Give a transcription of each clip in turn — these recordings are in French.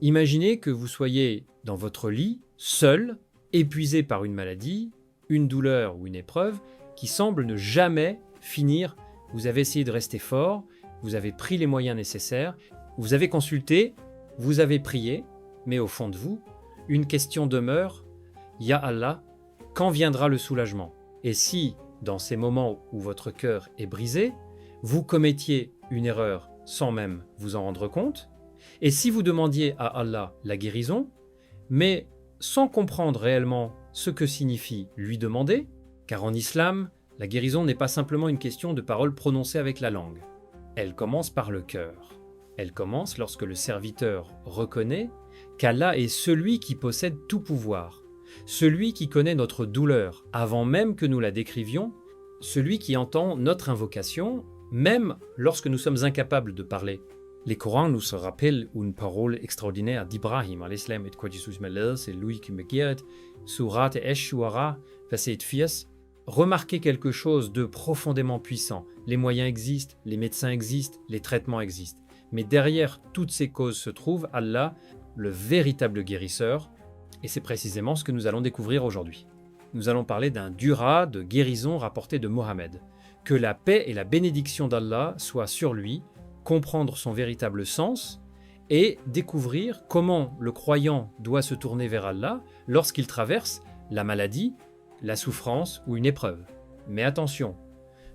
Imaginez que vous soyez dans votre lit, seul, épuisé par une maladie, une douleur ou une épreuve qui semble ne jamais finir. Vous avez essayé de rester fort, vous avez pris les moyens nécessaires, vous avez consulté, vous avez prié, mais au fond de vous, une question demeure: Ya Allah, quand viendra le soulagement? Et si, dans ces moments où votre cœur est brisé, vous commettiez une erreur sans même vous en rendre compte, et si vous demandiez à Allah la guérison, mais sans comprendre réellement ce que signifie lui demander, car en islam, la guérison n'est pas simplement une question de paroles prononcées avec la langue. Elle commence par le cœur. Elle commence lorsque le serviteur reconnaît qu'Allah est celui qui possède tout pouvoir, celui qui connaît notre douleur avant même que nous la décrivions, celui qui entend notre invocation, même lorsque nous sommes incapables de parler. Les Corans nous rappellent une parole extraordinaire d'Ibrahim, al-Islam et quoi Jesus me c'est lui qui me guide, Surat Esh-Shuara, verset 4. Remarquez quelque chose de profondément puissant. Les moyens existent, les médecins existent, les traitements existent. Mais derrière toutes ces causes se trouve Allah, le véritable guérisseur, et c'est précisément ce que nous allons découvrir aujourd'hui. Nous allons parler d'un dura de guérison rapporté de Mohammed. Que la paix et la bénédiction d'Allah soient sur lui, comprendre son véritable sens et découvrir comment le croyant doit se tourner vers Allah lorsqu'il traverse la maladie, la souffrance ou une épreuve. Mais attention,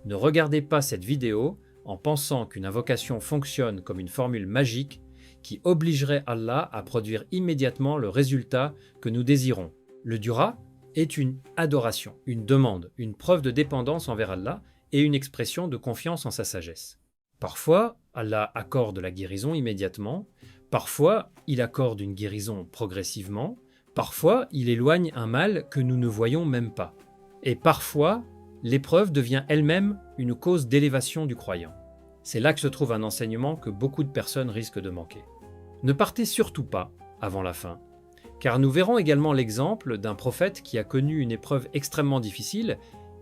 ne regardez pas cette vidéo en pensant qu'une invocation fonctionne comme une formule magique qui obligerait Allah à produire immédiatement le résultat que nous désirons. Le dua est une adoration, une demande, une preuve de dépendance envers Allah et une expression de confiance en sa sagesse. Parfois, Allah accorde la guérison immédiatement, parfois il accorde une guérison progressivement, parfois il éloigne un mal que nous ne voyons même pas. Et parfois, l'épreuve devient elle-même une cause d'élévation du croyant. C'est là que se trouve un enseignement que beaucoup de personnes risquent de manquer. Ne partez surtout pas avant la fin, car nous verrons également l'exemple d'un prophète qui a connu une épreuve extrêmement difficile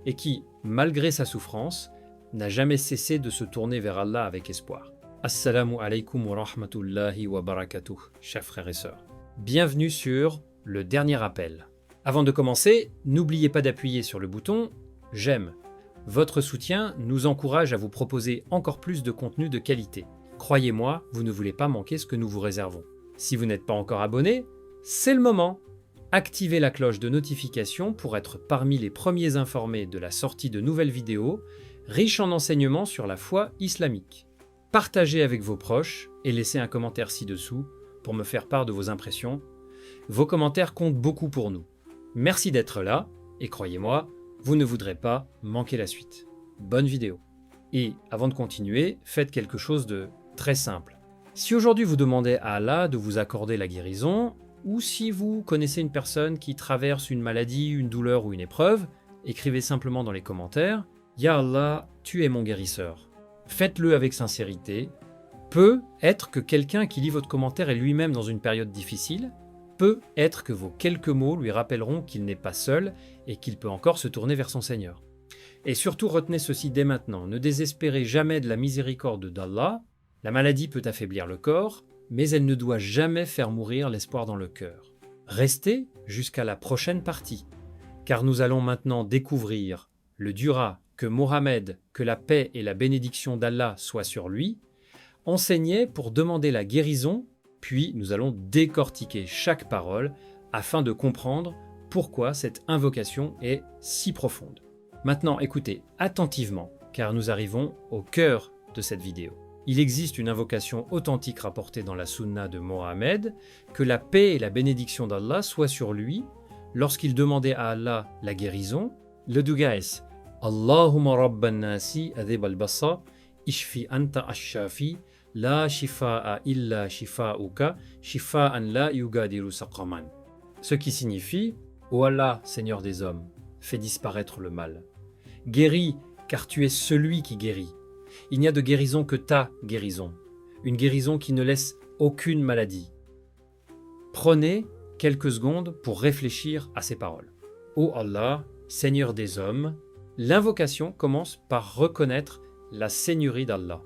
et qui, malgré sa souffrance, n'a jamais cessé de se tourner vers Allah avec espoir. Assalamu alaikum wa rahmatullahi wa barakatuh, chers frères et sœurs. Bienvenue sur le dernier appel. Avant de commencer, n'oubliez pas d'appuyer sur le bouton « J'aime ». Votre soutien nous encourage à vous proposer encore plus de contenu de qualité. Croyez-moi, vous ne voulez pas manquer ce que nous vous réservons. Si vous n'êtes pas encore abonné, c'est le moment. Activez la cloche de notification pour être parmi les premiers informés de la sortie de nouvelles vidéos riches en enseignements sur la foi islamique. Partagez avec vos proches et laissez un commentaire ci-dessous pour me faire part de vos impressions. Vos commentaires comptent beaucoup pour nous. Merci d'être là et croyez-moi, vous ne voudrez pas manquer la suite. Bonne vidéo. Et avant de continuer, faites quelque chose de très simple. Si aujourd'hui vous demandez à Allah de vous accorder la guérison, ou si vous connaissez une personne qui traverse une maladie, une douleur ou une épreuve, écrivez simplement dans les commentaires « Ya Allah, tu es mon guérisseur ». Faites-le avec sincérité. Peut être que quelqu'un qui lit votre commentaire est lui-même dans une période difficile. Peut être que vos quelques mots lui rappelleront qu'il n'est pas seul et qu'il peut encore se tourner vers son Seigneur. Et surtout retenez ceci dès maintenant, ne désespérez jamais de la miséricorde d'Allah. La maladie peut affaiblir le corps, mais elle ne doit jamais faire mourir l'espoir dans le cœur. Restez jusqu'à la prochaine partie, car nous allons maintenant découvrir le dura que Mohammed, que la paix et la bénédiction d'Allah soient sur lui, enseignait pour demander la guérison, puis nous allons décortiquer chaque parole afin de comprendre pourquoi cette invocation est si profonde. Maintenant, écoutez attentivement, car nous arrivons au cœur de cette vidéo. Il existe une invocation authentique rapportée dans la sunna de Mohammed, que la paix et la bénédiction d'Allah soient sur lui lorsqu'il demandait à Allah la guérison. Le duga est Allahumma rabban nasi adhib al-bassa ishfi anta ash-shafi la shifa'a illa shifa'uka shifa'an la yugadiru saqaman. Ce qui signifie Ô Allah, Seigneur des hommes, fais disparaître le mal. Guéris, car tu es celui qui guérit. Il n'y a de guérison que ta guérison, une guérison qui ne laisse aucune maladie. Prenez quelques secondes pour réfléchir à ces paroles. Ô Allah, Seigneur des hommes, l'invocation commence par reconnaître la seigneurie d'Allah.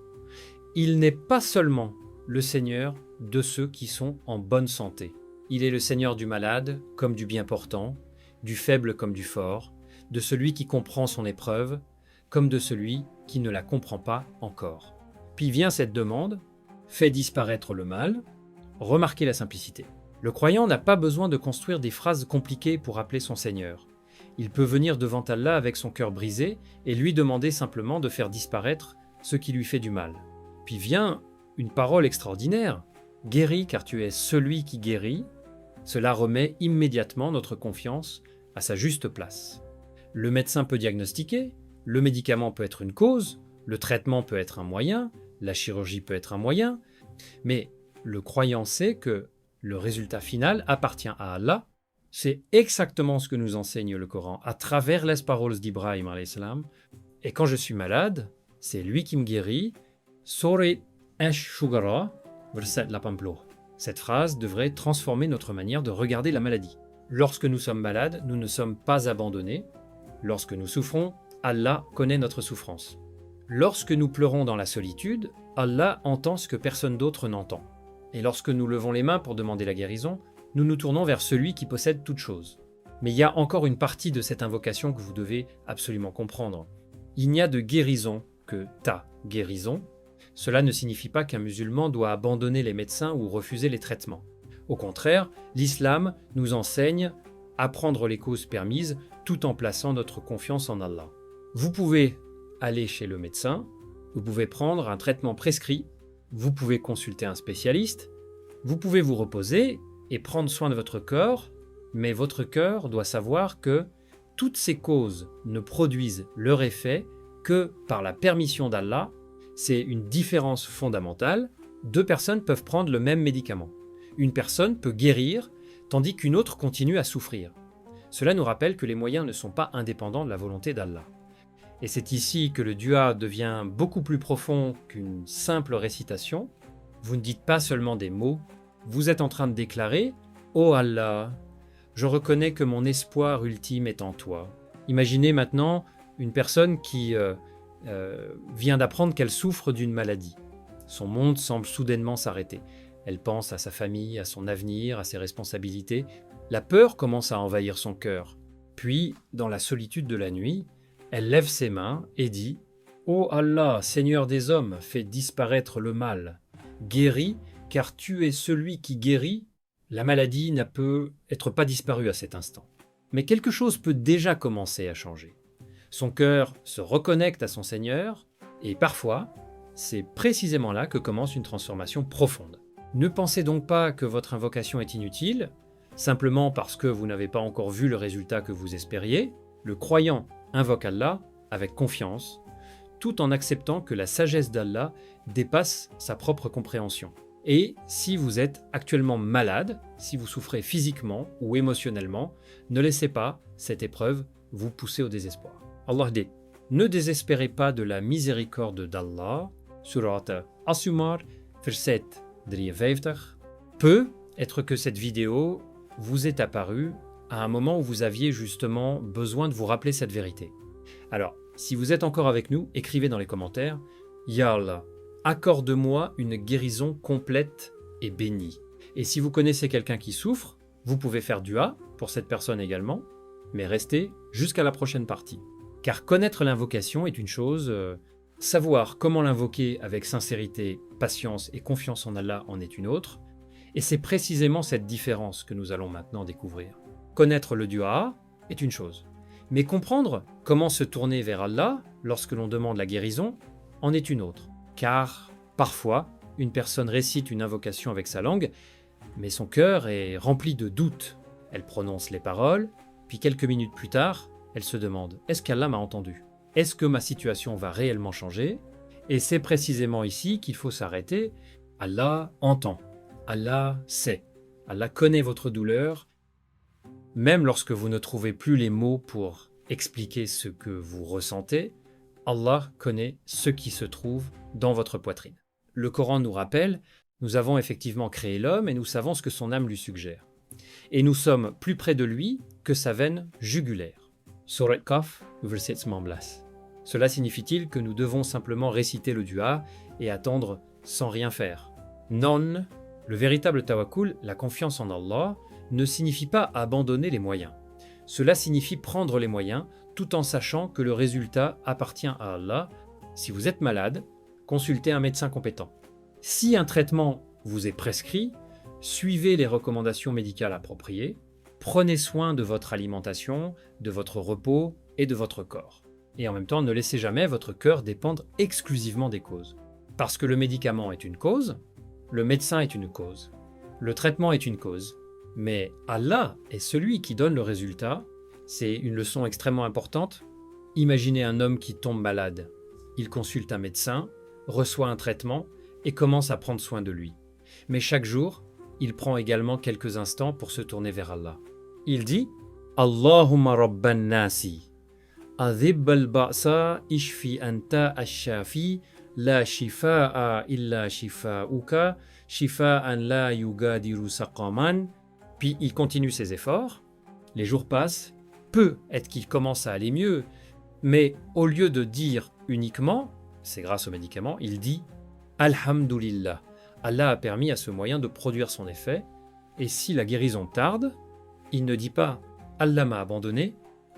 Il n'est pas seulement le Seigneur de ceux qui sont en bonne santé. Il est le Seigneur du malade comme du bien portant, du faible comme du fort, de celui qui comprend son épreuve comme de celui qui ne la comprend pas encore. Puis vient cette demande, fais disparaître le mal, remarquez la simplicité. Le croyant n'a pas besoin de construire des phrases compliquées pour appeler son Seigneur. Il peut venir devant Allah avec son cœur brisé et lui demander simplement de faire disparaître ce qui lui fait du mal. Puis vient une parole extraordinaire. Guéris car tu es celui qui guérit. Cela remet immédiatement notre confiance à sa juste place. Le médecin peut diagnostiquer, le médicament peut être une cause, le traitement peut être un moyen, la chirurgie peut être un moyen, mais le croyant sait que le résultat final appartient à Allah. C'est exactement ce que nous enseigne le Coran à travers les paroles d'Ibrahim alayhi salam. Et quand je suis malade, c'est lui qui me guérit. Sorit esh shugara, verset la pamplo. Cette phrase devrait transformer notre manière de regarder la maladie. Lorsque nous sommes malades, nous ne sommes pas abandonnés. Lorsque nous souffrons, Allah connaît notre souffrance. Lorsque nous pleurons dans la solitude, Allah entend ce que personne d'autre n'entend. Et lorsque nous levons les mains pour demander la guérison, nous nous tournons vers celui qui possède toutes choses. Mais il y a encore une partie de cette invocation que vous devez absolument comprendre. Il n'y a de guérison que ta guérison. Cela ne signifie pas qu'un musulman doit abandonner les médecins ou refuser les traitements. Au contraire, l'islam nous enseigne à prendre les causes permises tout en plaçant notre confiance en Allah. Vous pouvez aller chez le médecin, vous pouvez prendre un traitement prescrit, vous pouvez consulter un spécialiste, vous pouvez vous reposer et prendre soin de votre corps, mais votre cœur doit savoir que toutes ces causes ne produisent leur effet que par la permission d'Allah. C'est une différence fondamentale. Deux personnes peuvent prendre le même médicament. Une personne peut guérir, tandis qu'une autre continue à souffrir. Cela nous rappelle que les moyens ne sont pas indépendants de la volonté d'Allah. Et c'est ici que le dua devient beaucoup plus profond qu'une simple récitation. Vous ne dites pas seulement des mots, vous êtes en train de déclarer « Oh Allah, je reconnais que mon espoir ultime est en toi ». Imaginez maintenant une personne qui vient d'apprendre qu'elle souffre d'une maladie. Son monde semble soudainement s'arrêter. Elle pense à sa famille, à son avenir, à ses responsabilités. La peur commence à envahir son cœur. Puis, dans la solitude de la nuit, elle lève ses mains et dit « Ô Allah, Seigneur des hommes, fais disparaître le mal. Guéris, car tu es celui qui guérit. » La maladie ne peut être pas disparue à cet instant. Mais quelque chose peut déjà commencer à changer. Son cœur se reconnecte à son Seigneur et parfois, c'est précisément là que commence une transformation profonde. Ne pensez donc pas que votre invocation est inutile, simplement parce que vous n'avez pas encore vu le résultat que vous espériez. Le croyant invoque Allah avec confiance, tout en acceptant que la sagesse d'Allah dépasse sa propre compréhension. Et si vous êtes actuellement malade, si vous souffrez physiquement ou émotionnellement, ne laissez pas cette épreuve vous pousser au désespoir. Allah dit « Ne désespérez pas de la miséricorde d'Allah » Surat As-Zumar, verset 53. Peut être que cette vidéo vous est apparue à un moment où vous aviez justement besoin de vous rappeler cette vérité. Alors, si vous êtes encore avec nous, écrivez dans les commentaires « Ya Allah, accorde-moi une guérison complète et bénie. » Et si vous connaissez quelqu'un qui souffre, vous pouvez faire dua pour cette personne également, mais restez jusqu'à la prochaine partie. Car connaître l'invocation est une chose, savoir comment l'invoquer avec sincérité, patience et confiance en Allah en est une autre, et c'est précisément cette différence que nous allons maintenant découvrir. Connaître le dua est une chose, mais comprendre comment se tourner vers Allah lorsque l'on demande la guérison en est une autre. Car parfois, une personne récite une invocation avec sa langue, mais son cœur est rempli de doutes. Elle prononce les paroles, puis quelques minutes plus tard, elle se demande « Est-ce qu'Allah m'a entendu ? Est-ce que ma situation va réellement changer ?» Et c'est précisément ici qu'il faut s'arrêter. Allah entend, Allah sait, Allah connaît votre douleur. Même lorsque vous ne trouvez plus les mots pour expliquer ce que vous ressentez, Allah connaît ce qui se trouve dans votre poitrine. Le Coran nous rappelle, nous avons effectivement créé l'homme et nous savons ce que son âme lui suggère. Et nous sommes plus près de lui que sa veine jugulaire. Surat Kaf, verset 19. Cela signifie-t-il que nous devons simplement réciter le dua et attendre sans rien faire? Non, Le véritable tawakkul, la confiance en Allah, ne signifie pas abandonner les moyens. Cela signifie prendre les moyens tout en sachant que le résultat appartient à Allah. Si vous êtes malade, consultez un médecin compétent. Si un traitement vous est prescrit, suivez les recommandations médicales appropriées, prenez soin de votre alimentation, de votre repos et de votre corps. Et en même temps, ne laissez jamais votre cœur dépendre exclusivement des causes. Parce que le médicament est une cause, le médecin est une cause, le traitement est une cause, mais Allah est celui qui donne le résultat. C'est une leçon extrêmement importante. Imaginez un homme qui tombe malade. Il consulte un médecin, reçoit un traitement et commence à prendre soin de lui. Mais chaque jour, il prend également quelques instants pour se tourner vers Allah. Il dit « Allahumma rabban nasi, adhib al-ba'sa ishfi anta ash-shafi, la shifa'a illa shifa'uka, shifa'an la yugadiru saqaman » Puis il continue ses efforts, les jours passent, peut-être qu'il commence à aller mieux, mais au lieu de dire uniquement, c'est grâce aux médicaments, il dit « Alhamdulillah ». Allah a permis à ce moyen de produire son effet, et si la guérison tarde, il ne dit pas « Allah m'a abandonné »,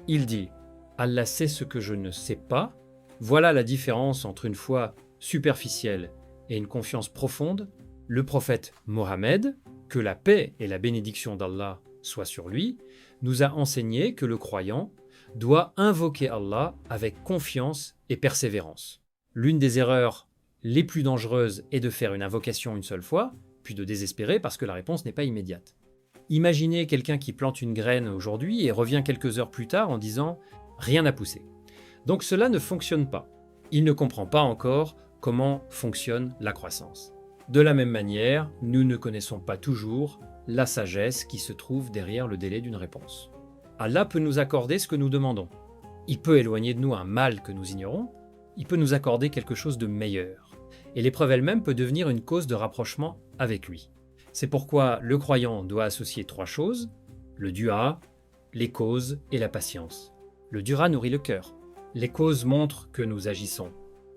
il dit « Allah sait ce que je ne sais pas ». Voilà la différence entre une foi superficielle et une confiance profonde. Le prophète Mohammed, que la paix et la bénédiction d'Allah soient sur lui, nous a enseigné que le croyant doit invoquer Allah avec confiance et persévérance. L'une des erreurs les plus dangereuses est de faire une invocation une seule fois, puis de désespérer parce que la réponse n'est pas immédiate. Imaginez quelqu'un qui plante une graine aujourd'hui et revient quelques heures plus tard en disant « rien n'a poussé ». Donc cela ne fonctionne pas. Il ne comprend pas encore comment fonctionne la croissance. De la même manière, nous ne connaissons pas toujours la sagesse qui se trouve derrière le délai d'une réponse. Allah peut nous accorder ce que nous demandons. Il peut éloigner de nous un mal que nous ignorons. Il peut nous accorder quelque chose de meilleur. Et l'épreuve elle-même peut devenir une cause de rapprochement avec lui. C'est pourquoi le croyant doit associer 3 choses, le dua, les causes et la patience. Le dua nourrit le cœur. Les causes montrent que nous agissons.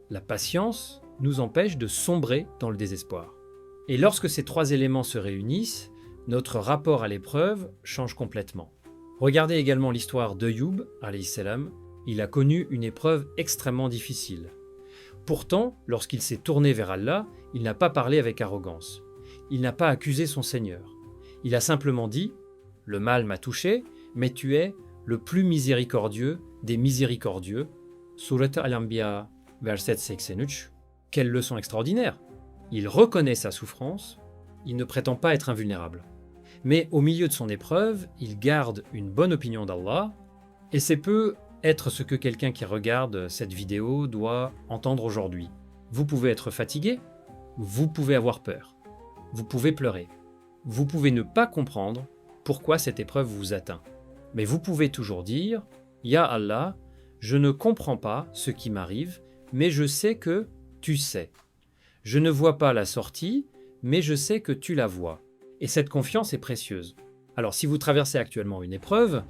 La patience nous empêche de sombrer dans le désespoir. Et lorsque ces 3 éléments se réunissent, notre rapport à l'épreuve change complètement. Regardez également l'histoire d'Ayoub, alayhi salam. Il a connu une épreuve extrêmement difficile. Pourtant, lorsqu'il s'est tourné vers Allah, il n'a pas parlé avec arrogance. Il n'a pas accusé son Seigneur. Il a simplement dit « Le mal m'a touché, mais tu es le plus miséricordieux des miséricordieux. » Surat Al-Anbiya, verset 63. Quelle leçon extraordinaire! Il reconnaît sa souffrance, il ne prétend pas être invulnérable. Mais au milieu de son épreuve, il garde une bonne opinion d'Allah, et c'est peu être ce que quelqu'un qui regarde cette vidéo doit entendre aujourd'hui. Vous pouvez être fatigué, vous pouvez avoir peur, vous pouvez pleurer, vous pouvez ne pas comprendre pourquoi cette épreuve vous atteint. Mais vous pouvez toujours dire « Ya Allah, je ne comprends pas ce qui m'arrive, mais je sais que tu sais. Je ne vois pas la sortie, mais je sais que tu la vois. » Et cette confiance est précieuse. Alors si vous traversez actuellement une épreuve,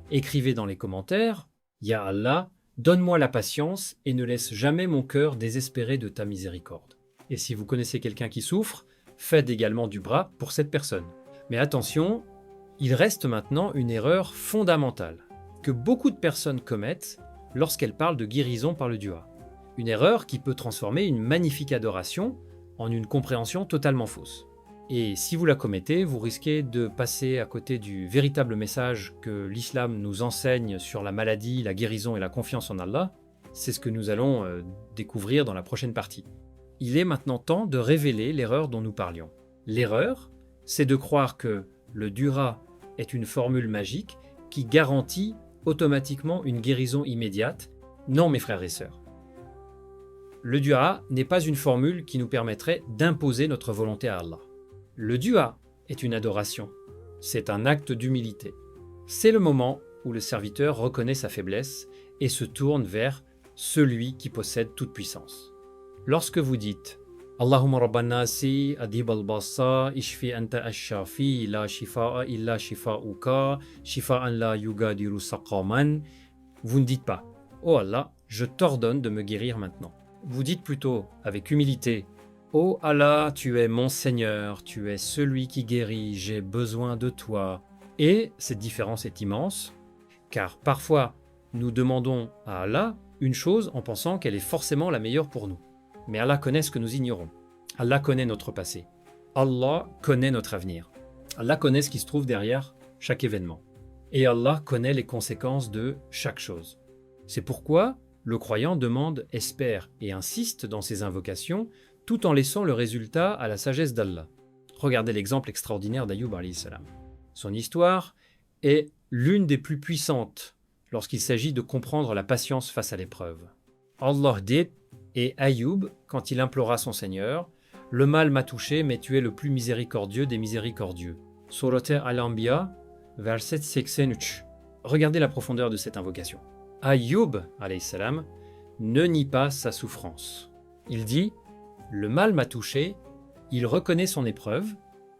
écrivez dans les commentaires « Ya Allah, donne-moi la patience et ne laisse jamais mon cœur désespérer de ta miséricorde. » Et si vous connaissez quelqu'un qui souffre, faites également du bras pour cette personne. Mais attention, il reste maintenant une erreur fondamentale que beaucoup de personnes commettent lorsqu'elles parlent de guérison par le dua. Une erreur qui peut transformer une magnifique adoration en une compréhension totalement fausse. Et si vous la commettez, vous risquez de passer à côté du véritable message que l'islam nous enseigne sur la maladie, la guérison et la confiance en Allah. C'est ce que nous allons découvrir dans la prochaine partie. Il est maintenant temps de révéler l'erreur dont nous parlions. L'erreur, c'est de croire que le dua est une formule magique qui garantit automatiquement une guérison immédiate. Non, mes frères et sœurs. Le dua n'est pas une formule qui nous permettrait d'imposer notre volonté à Allah. Le dua est une adoration. C'est un acte d'humilité. C'est le moment où le serviteur reconnaît sa faiblesse et se tourne vers celui qui possède toute puissance. Lorsque vous dites Allahumma rabban nasi adhib al-bassa ishfi anta ash-shafi la shifa'a illa shifa'uka shifa'an la yugadiru saqaman, vous ne dites pas Oh Allah, je t'ordonne de me guérir maintenant. Vous dites plutôt avec humilité Ô Allah, tu es mon Seigneur, tu es celui qui guérit, j'ai besoin de toi. Et cette différence est immense, car parfois nous demandons à Allah une chose en pensant qu'elle est forcément la meilleure pour nous. Mais Allah connaît ce que nous ignorons. Allah connaît notre passé. Allah connaît notre avenir. Allah connaît ce qui se trouve derrière chaque événement. Et Allah connaît les conséquences de chaque chose. C'est pourquoi le croyant demande, espère et insiste dans ses invocations tout en laissant le résultat à la sagesse d'Allah. Regardez l'exemple extraordinaire d'Ayoub alayhi salam. Son histoire est l'une des plus puissantes lorsqu'il s'agit de comprendre la patience face à l'épreuve. Allah dit, et Ayoub, quand il implora son Seigneur, « Le mal m'a touché, mais tu es le plus miséricordieux des miséricordieux. » Sourate Al-Anbiya, verset 63. Regardez la profondeur de cette invocation. Ayoub, alayhi salam, ne nie pas sa souffrance. Il dit, le mal m'a touché, il reconnaît son épreuve,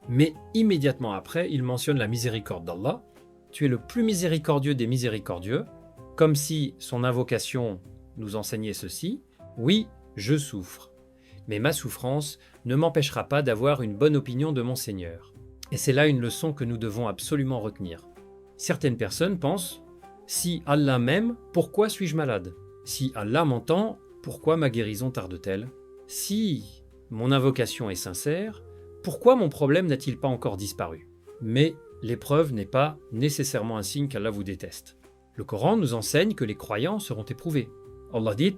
mais immédiatement après, il mentionne la miséricorde d'Allah. Tu es le plus miséricordieux des miséricordieux, comme si son invocation nous enseignait ceci. Oui, je souffre, mais ma souffrance ne m'empêchera pas d'avoir une bonne opinion de mon Seigneur. Et c'est là une leçon que nous devons absolument retenir. Certaines personnes pensent, si Allah m'aime, pourquoi suis-je malade? Si Allah m'entend, pourquoi ma guérison tarde-t-elle? Si mon invocation est sincère, pourquoi mon problème n'a-t-il pas encore disparu? Mais l'épreuve n'est pas nécessairement un signe qu'Allah vous déteste. Le Coran nous enseigne que les croyants seront éprouvés. Allah dit,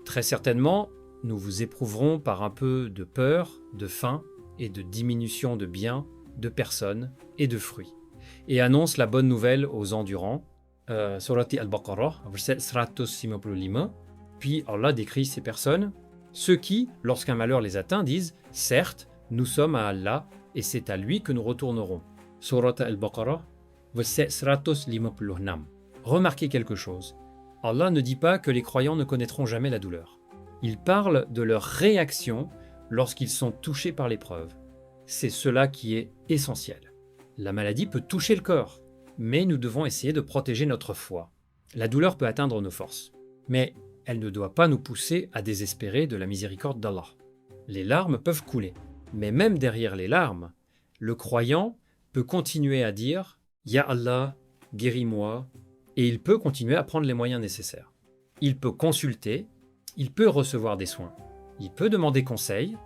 très certainement, nous vous éprouverons par un peu de peur, de faim et de diminution de biens, de personnes et de fruits. Et annonce la bonne nouvelle aux endurants. Surati Al-Baqarah, verset 155. Puis Allah décrit ces personnes, ceux qui, lorsqu'un malheur les atteint, disent « Certes, nous sommes à Allah et c'est à lui que nous retournerons. » Surat Al-Baqarah, verset 156. Remarquez quelque chose. Allah ne dit pas que les croyants ne connaîtront jamais la douleur. Il parle de leur réaction lorsqu'ils sont touchés par l'épreuve. C'est cela qui est essentiel. La maladie peut toucher le corps, mais nous devons essayer de protéger notre foi. La douleur peut atteindre nos forces, mais elle ne doit pas nous pousser à désespérer de la miséricorde d'Allah. Les larmes peuvent couler, mais même derrière les larmes, le croyant peut continuer à dire « Ya Allah, guéris-moi » et il peut continuer à prendre les moyens nécessaires. Il peut consulter, il peut recevoir des soins, il peut demander conseil,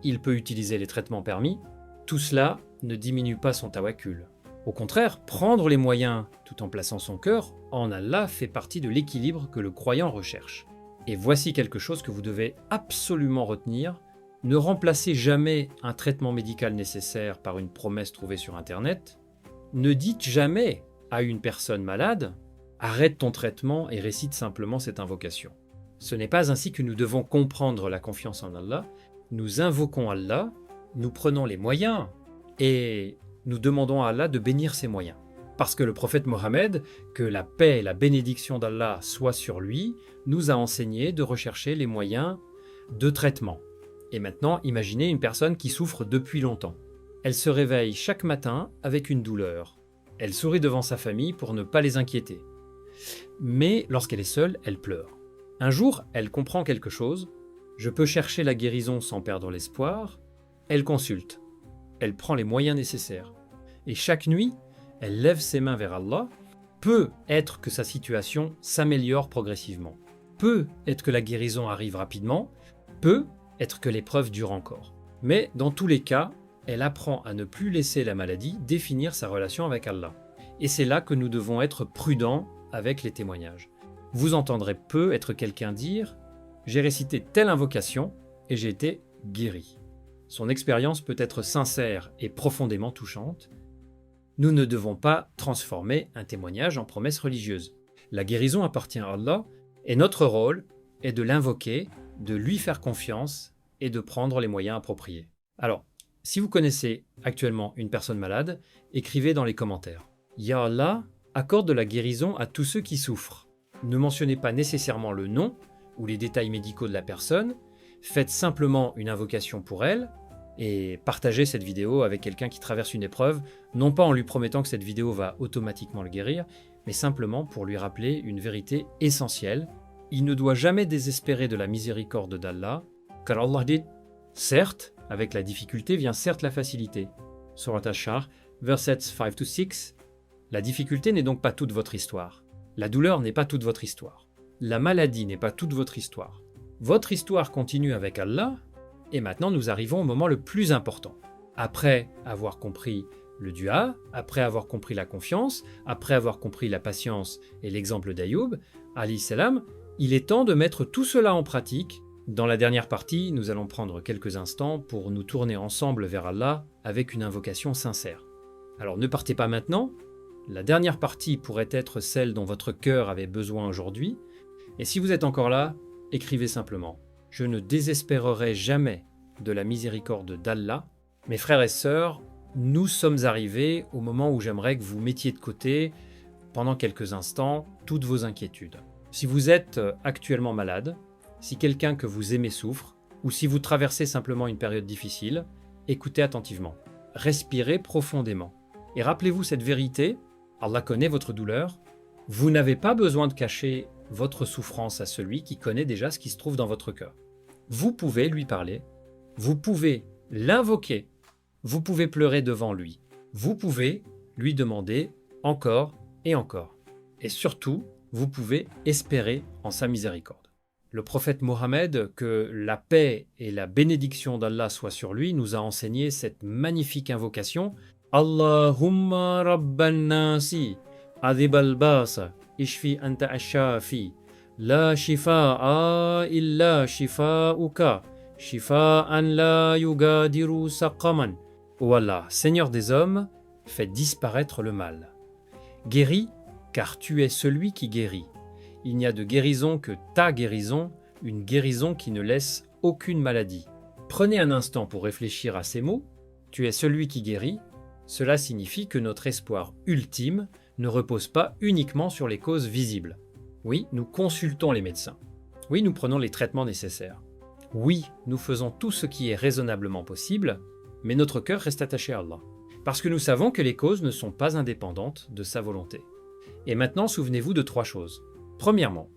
il peut utiliser les traitements permis. Tout cela ne diminue pas son tawakkul. Au contraire, prendre les moyens tout en plaçant son cœur en Allah fait partie de l'équilibre que le croyant recherche. Et voici quelque chose que vous devez absolument retenir. Ne remplacez jamais un traitement médical nécessaire par une promesse trouvée sur Internet. Ne dites jamais à une personne malade « Arrête ton traitement et récite simplement cette invocation ». Ce n'est pas ainsi que nous devons comprendre la confiance en Allah. Nous invoquons Allah, nous prenons les moyens et nous demandons à Allah de bénir ces moyens. Parce que le prophète Mohammed, que la paix et la bénédiction d'Allah soient sur lui, nous a enseigné de rechercher les moyens de traitement. Et maintenant, imaginez une personne qui souffre depuis longtemps. Elle se réveille chaque matin avec une douleur. Elle sourit devant sa famille pour ne pas les inquiéter. Mais lorsqu'elle est seule, elle pleure. Un jour, elle comprend quelque chose. Je peux chercher la guérison sans perdre l'espoir. Elle consulte. Elle prend les moyens nécessaires. Et chaque nuit, elle lève ses mains vers Allah. Peut être que sa situation s'améliore progressivement. Peut être que la guérison arrive rapidement. Peut être que l'épreuve dure encore. Mais dans tous les cas, elle apprend à ne plus laisser la maladie définir sa relation avec Allah. Et c'est là que nous devons être prudents avec les témoignages. Vous entendrez peu être quelqu'un dire « J'ai récité telle invocation et j'ai été guéri ». Son expérience peut être sincère et profondément touchante. Nous ne devons pas transformer un témoignage en promesse religieuse. La guérison appartient à Allah et notre rôle est de l'invoquer, de lui faire confiance et de prendre les moyens appropriés. Alors, si vous connaissez actuellement une personne malade, écrivez dans les commentaires. Ya Allah accorde la guérison à tous ceux qui souffrent. Ne mentionnez pas nécessairement le nom ou les détails médicaux de la personne, faites simplement une invocation pour elle et partagez cette vidéo avec quelqu'un qui traverse une épreuve, non pas en lui promettant que cette vidéo va automatiquement le guérir, mais simplement pour lui rappeler une vérité essentielle. Il ne doit jamais désespérer de la miséricorde d'Allah, car Allah dit Certes, avec la difficulté vient certes la facilité. Surat Ash-Sharh, versets 5-6. La difficulté n'est donc pas toute votre histoire. La douleur n'est pas toute votre histoire. La maladie n'est pas toute votre histoire. Votre histoire continue avec Allah, et maintenant nous arrivons au moment le plus important. Après avoir compris le dua, après avoir compris la confiance, après avoir compris la patience et l'exemple d'Ayoub, alayhi salam, il est temps de mettre tout cela en pratique. Dans la dernière partie, nous allons prendre quelques instants pour nous tourner ensemble vers Allah avec une invocation sincère. Alors ne partez pas maintenant, la dernière partie pourrait être celle dont votre cœur avait besoin aujourd'hui, et si vous êtes encore là, écrivez simplement « Je ne désespérerai jamais de la miséricorde d'Allah ». Mes frères et sœurs, nous sommes arrivés au moment où j'aimerais que vous mettiez de côté, pendant quelques instants, toutes vos inquiétudes. Si vous êtes actuellement malade, si quelqu'un que vous aimez souffre, ou si vous traversez simplement une période difficile, écoutez attentivement, respirez profondément. Et rappelez-vous cette vérité, Allah connaît votre douleur, vous n'avez pas besoin de cacher votre souffrance à celui qui connaît déjà ce qui se trouve dans votre cœur. Vous pouvez lui parler, vous pouvez l'invoquer, vous pouvez pleurer devant lui, vous pouvez lui demander encore et encore. Et surtout, vous pouvez espérer en sa miséricorde. Le prophète Mohammed, que la paix et la bénédiction d'Allah soient sur lui, nous a enseigné cette magnifique invocation « Allahumma rabban nasi, adhib al-basa, ishfi anta ash-shafi, la shifa'a illa shifa'uka, shifa'an la yugadiru saqaman » Ô Allah, Seigneur des hommes, fais disparaître le mal. Guéris, car tu es celui qui guérit. Il n'y a de guérison que ta guérison, une guérison qui ne laisse aucune maladie. Prenez un instant pour réfléchir à ces mots. Tu es celui qui guérit. Cela signifie que notre espoir ultime ne repose pas uniquement sur les causes visibles. Oui, nous consultons les médecins. Oui, nous prenons les traitements nécessaires. Oui, nous faisons tout ce qui est raisonnablement possible, mais notre cœur reste attaché à Allah. Parce que nous savons que les causes ne sont pas indépendantes de sa volonté. Et maintenant, souvenez-vous de 3 choses. Premièrement,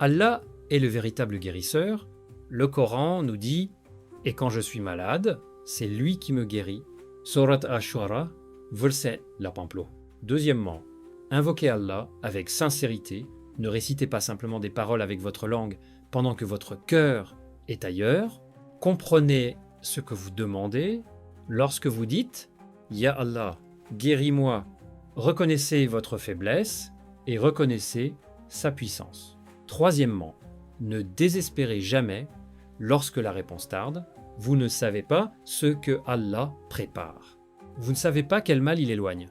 Allah est le véritable guérisseur. Le Coran nous dit « Et quand je suis malade, c'est lui qui me guérit ». Surat Ash-Shu'ara, verset la Pamplo. Deuxièmement, invoquez Allah avec sincérité. Ne récitez pas simplement des paroles avec votre langue pendant que votre cœur est ailleurs. Comprenez ce que vous demandez. Lorsque vous dites « Ya Allah, guéris-moi », reconnaissez votre faiblesse et reconnaissez sa puissance. Troisièmement, ne désespérez jamais lorsque la réponse tarde. Vous ne savez pas ce que Allah prépare. Vous ne savez pas quel mal il éloigne.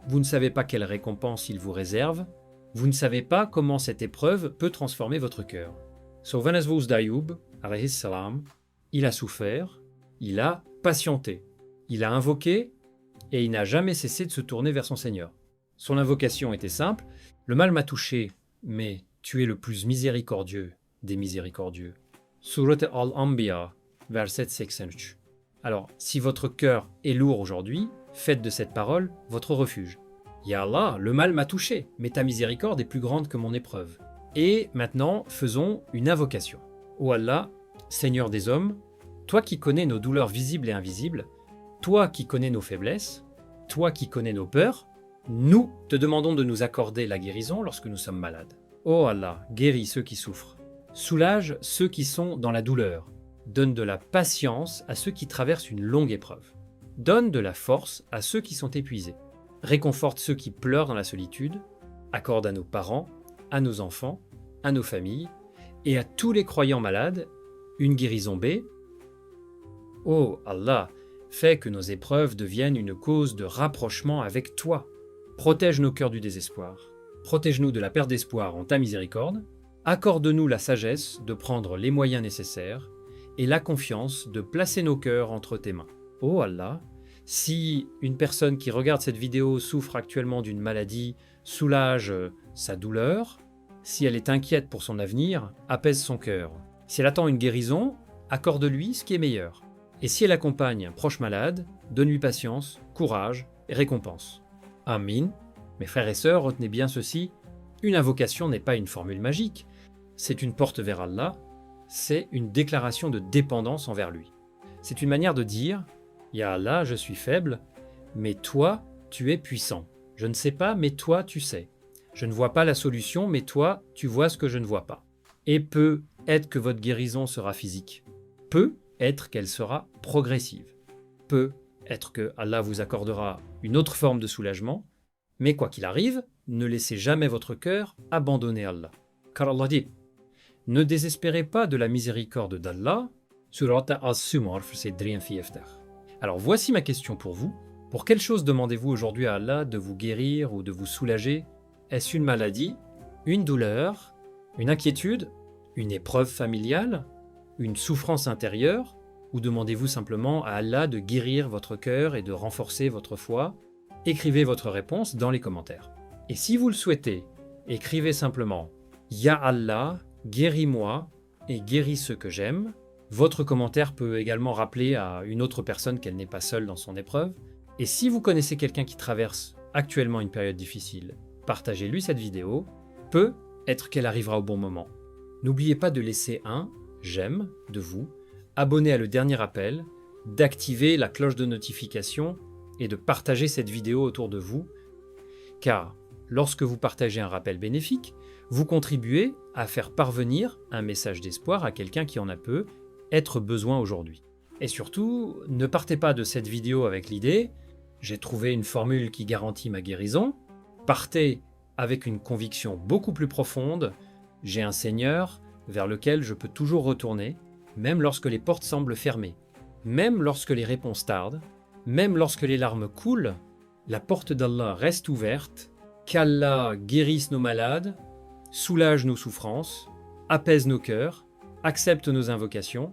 Vous ne savez pas quelle récompense il vous réserve. Vous ne savez pas comment cette épreuve peut transformer votre cœur. Souvenez-vous d'Ayoub, alayhi salam, il a souffert, il a patienté, il a invoqué et il n'a jamais cessé de se tourner vers son Seigneur. Son invocation était simple, le mal m'a touché, mais tu es le plus miséricordieux des miséricordieux. Surat Al-Anbiya, verset 63. Alors, si votre cœur est lourd aujourd'hui, faites de cette parole votre refuge. Ya Allah, le mal m'a touché, mais ta miséricorde est plus grande que mon épreuve. Et maintenant, faisons une invocation. Ô Allah, Seigneur des hommes, toi qui connais nos douleurs visibles et invisibles, toi qui connais nos faiblesses, toi qui connais nos peurs, nous te demandons de nous accorder la guérison lorsque nous sommes malades. Ô Allah, guéris ceux qui souffrent, soulage ceux qui sont dans la douleur, donne de la patience à ceux qui traversent une longue épreuve, donne de la force à ceux qui sont épuisés, réconforte ceux qui pleurent dans la solitude, accorde à nos parents, à nos enfants, à nos familles et à tous les croyants malades une guérison B. Ô Allah, fais que nos épreuves deviennent une cause de rapprochement avec toi. Protège nos cœurs du désespoir. Protège-nous de la perte d'espoir en ta miséricorde. Accorde-nous la sagesse de prendre les moyens nécessaires et la confiance de placer nos cœurs entre tes mains. Ô Allah, si une personne qui regarde cette vidéo souffre actuellement d'une maladie, soulage sa douleur, si elle est inquiète pour son avenir, apaise son cœur. Si elle attend une guérison, accorde-lui ce qui est meilleur. Et si elle accompagne un proche malade, donne-lui patience, courage et récompense. Amin. Mes frères et sœurs, retenez bien ceci, une invocation n'est pas une formule magique, c'est une porte vers Allah, c'est une déclaration de dépendance envers lui. C'est une manière de dire « Ya Allah, je suis faible, mais toi, tu es puissant. Je ne sais pas, mais toi, tu sais. Je ne vois pas la solution, mais toi, tu vois ce que je ne vois pas. Et peut être que votre guérison sera physique. Peut être qu'elle sera progressive. Peut être que Allah vous accordera une autre forme de soulagement, mais quoi qu'il arrive, ne laissez jamais votre cœur abandonner Allah. Car Allah dit « Ne désespérez pas de la miséricorde d'Allah. » Alors voici ma question pour vous. Pour quelle chose demandez-vous aujourd'hui à Allah de vous guérir ou de vous soulager? Est-ce une maladie, une douleur, une inquiétude, une épreuve familiale, une souffrance intérieure? Ou demandez-vous simplement à Allah de guérir votre cœur et de renforcer votre foi? Écrivez votre réponse dans les commentaires. Et si vous le souhaitez, écrivez simplement « Ya Allah, guéris-moi et guéris ceux que j'aime ». Votre commentaire peut également rappeler à une autre personne qu'elle n'est pas seule dans son épreuve. Et si vous connaissez quelqu'un qui traverse actuellement une période difficile, partagez-lui cette vidéo. Peut être qu'elle arrivera au bon moment. N'oubliez pas de laisser un « j'aime » de vous, abonner à Le Dernier Appel, d'activer la cloche de notification et de partager cette vidéo autour de vous, car lorsque vous partagez un rappel bénéfique, vous contribuez à faire parvenir un message d'espoir à quelqu'un qui en a peu être besoin aujourd'hui. Et surtout, ne partez pas de cette vidéo avec l'idée « j'ai trouvé une formule qui garantit ma guérison ». Partez avec une conviction beaucoup plus profonde « j'ai un Seigneur vers lequel je peux toujours retourner, même lorsque les portes semblent fermées, même lorsque les réponses tardent, même lorsque les larmes coulent, la porte d'Allah reste ouverte, qu'Allah guérisse nos malades, soulage nos souffrances, apaise nos cœurs, accepte nos invocations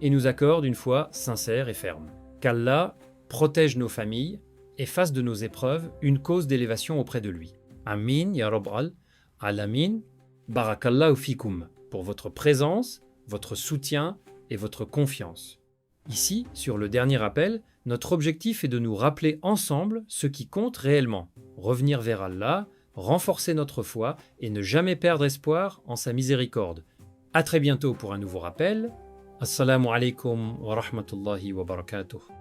et nous accorde une foi sincère et ferme. Qu'Allah protège nos familles et fasse de nos épreuves une cause d'élévation auprès de lui. Amin ya Rabbal Alamin, Barakallahu fikum, pour votre présence, votre soutien et votre confiance. Ici, sur Le Dernier Appel, notre objectif est de nous rappeler ensemble ce qui compte réellement, revenir vers Allah, renforcer notre foi et ne jamais perdre espoir en sa miséricorde. À très bientôt pour un nouveau rappel. Assalamu alaikum wa rahmatullahi wa barakatuh.